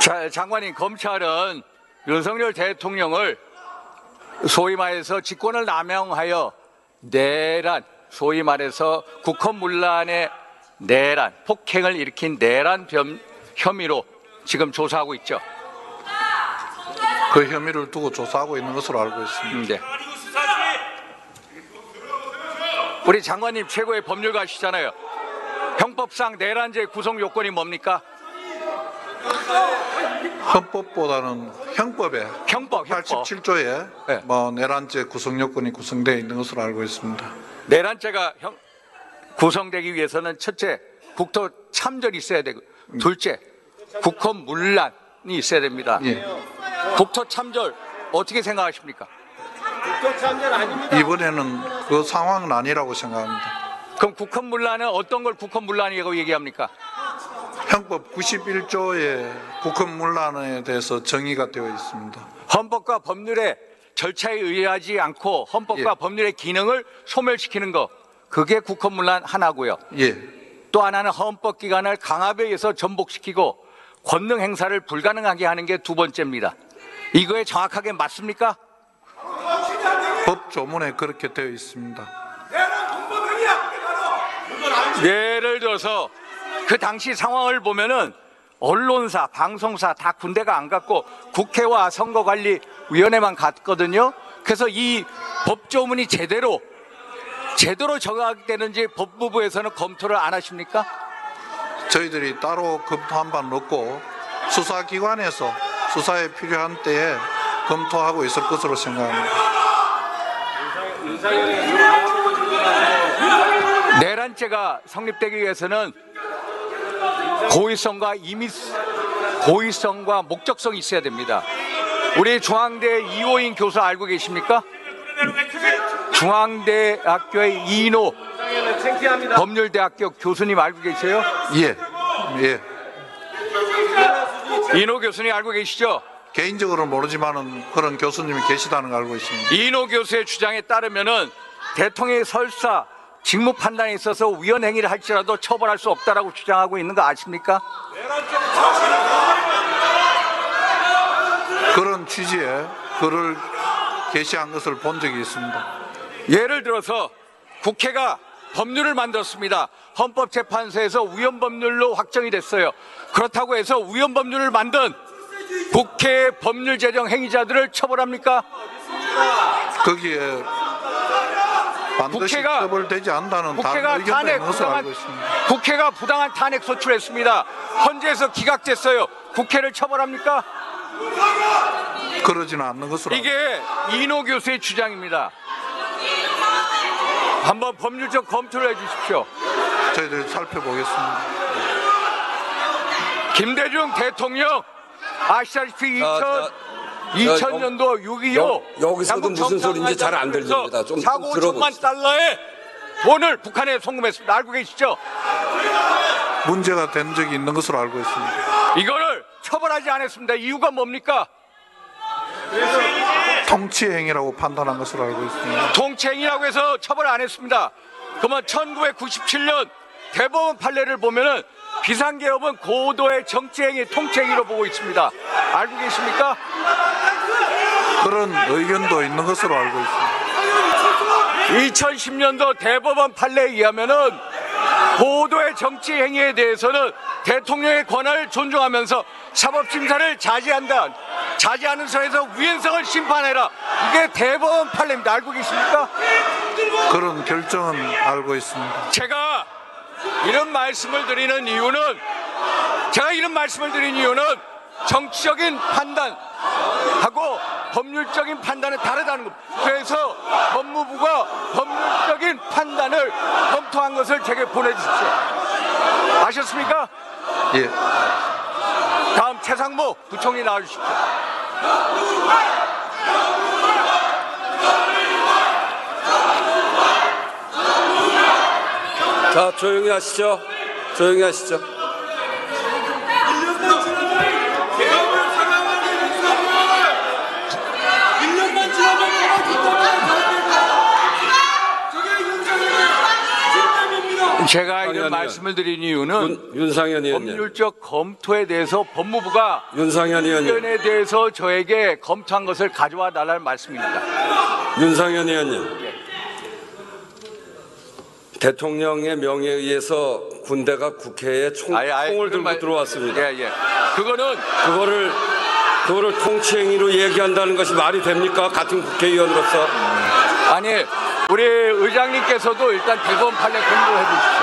자, 장관님, 검찰은 윤석열 대통령을 소위 말해서 직권을 남용하여 내란, 소위 말해서 국헌문란의 내란, 폭행을 일으킨 내란 혐의로 지금 조사하고 있죠. 그 혐의를 두고 조사하고 있는 것으로 알고 있습니다. 네. 우리 장관님 최고의 법률가시잖아요. 형법상 내란죄 구성 요건이 뭡니까? 헌법보다는 형법에 형법. 87조에 네. 내란죄 구성 요건이 구성되어 있는 것으로 알고 있습니다. 내란죄가 구성되기 위해서는 첫째, 국토 참전이 있어야 되고, 둘째, 국헌문란이 있어야 됩니다. 예. 국토 참전 어떻게 생각하십니까? 국토 참전 아닙니다. 이번에는 그 상황은 아니라고 생각합니다. 그럼 국헌문란은 어떤 걸 국헌문란이라고 얘기합니까? 형법 91조의 국헌문란에 대해서 정의가 되어 있습니다. 헌법과 법률의 절차에 의하지 않고 헌법과 예. 법률의 기능을 소멸시키는 거, 그게 국헌문란 하나고요. 예. 또 하나는 헌법기관을 강압에 의해서 전복시키고 권능 행사를 불가능하게 하는 게 두 번째입니다. 이거에 정확하게 맞습니까? 법 조문에 그렇게 되어 있습니다. 예를 들어서 그 당시 상황을 보면은 언론사, 방송사 다 군대가 안 갔고 국회와 선거관리위원회만 갔거든요. 그래서 이 법조문이 제대로 정확되는지 법무부에서는 검토를 안 하십니까? 저희들이 따로 검토한 바는 없고 수사기관에서 수사에 필요한 때에 검토하고 있을 것으로 생각합니다. 내란죄가 성립되기 위해서는 고의성과 목적성이 있어야 됩니다. 우리 중앙대 이호인 교수 알고 계십니까? 중앙대학교의 이인호 법률대학교 교수님 알고 계세요? 예. 예. 이인호 교수님 알고 계시죠? 개인적으로는 모르지만은 그런 교수님이 계시다는 걸 알고 있습니다. 이인호 교수의 주장에 따르면은 대통령의 설사 직무 판단에 있어서 위헌 행위를 할지라도 처벌할 수 없다라고 주장하고 있는 거 아십니까? 그런 취지의 글을 게시한 것을 본 적이 있습니다. 예를 들어서 국회가 법률을 만들었습니다. 헌법재판소에서 위헌법률로 확정이 됐어요. 그렇다고 해서 위헌법률을 만든 국회 법률 제정 행위자들을 처벌합니까? 거기에 반드시 처벌되지 않는다는 다른 의견도 있는 것으로 알고 있습니다. 국회가 부당한 탄핵 소추했습니다. 헌재에서 기각됐어요. 국회를 처벌합니까? 그러지는 않는 것으로 이게 이인호 교수의 주장입니다. 한번 법률적 검토를 해주십시오. 저희들이 살펴보겠습니다. 김대중 대통령 아시다시피 2000년도 6.25 여기서도 무슨 소리인지 잘 안 들립니다. 좀 4억 5천만 들어봅시다. 달러의 돈을 북한에 송금했습니다. 알고 계시죠? 문제가 된 적이 있는 것으로 알고 있습니다. 이거를 처벌하지 않았습니다. 이유가 뭡니까? 통치행위라고 판단한 것으로 알고 있습니다. 통치행위라고 해서 처벌 안 했습니다. 그러면 1997년 대법원 판례를 보면은 비상계엄은 고도의 정치행위, 통치행위로 보고 있습니다. 알고 계십니까? 그런 의견도 있는 것으로 알고 있습니다. 2010년도 대법원 판례에 의하면은 고도의 정치행위에 대해서는 대통령의 권한을 존중하면서 사법심사를 자제하는 선에서 위헌성을 심판해라. 이게 대법원 판례입니다. 알고 계십니까? 그런 결정은 알고 있습니다. 제가 이런 말씀을 드리는 이유는 정치적인 판단하고 법률적인 판단은 다르다는 겁니다. 그래서 법무부가 법률적인 판단을 검토한 것을 제게 보내주십시오. 아셨습니까? 예. 다음 최상무 부총리 나와주십시오. 자, 조용히 하시죠. 조용히 하시죠. 제가 이런 윤상현 말씀을 드린 이유는 윤상현 의원님. 법률적 검토에 대해서 법무부가 윤상현 의원님. 의견에 대해서 저에게 검토한 것을 가져와 달라는 말씀입니다. 윤상현 의원님. 대통령의 명예에 의해서 군대가 국회에 총을 들고 들어왔습니다. 예. 그거는 그거를 통치행위로 얘기한다는 것이 말이 됩니까? 같은 국회의원으로서. 아니 우리 의장님께서도 일단 대법원 판례 공부해 주십시오.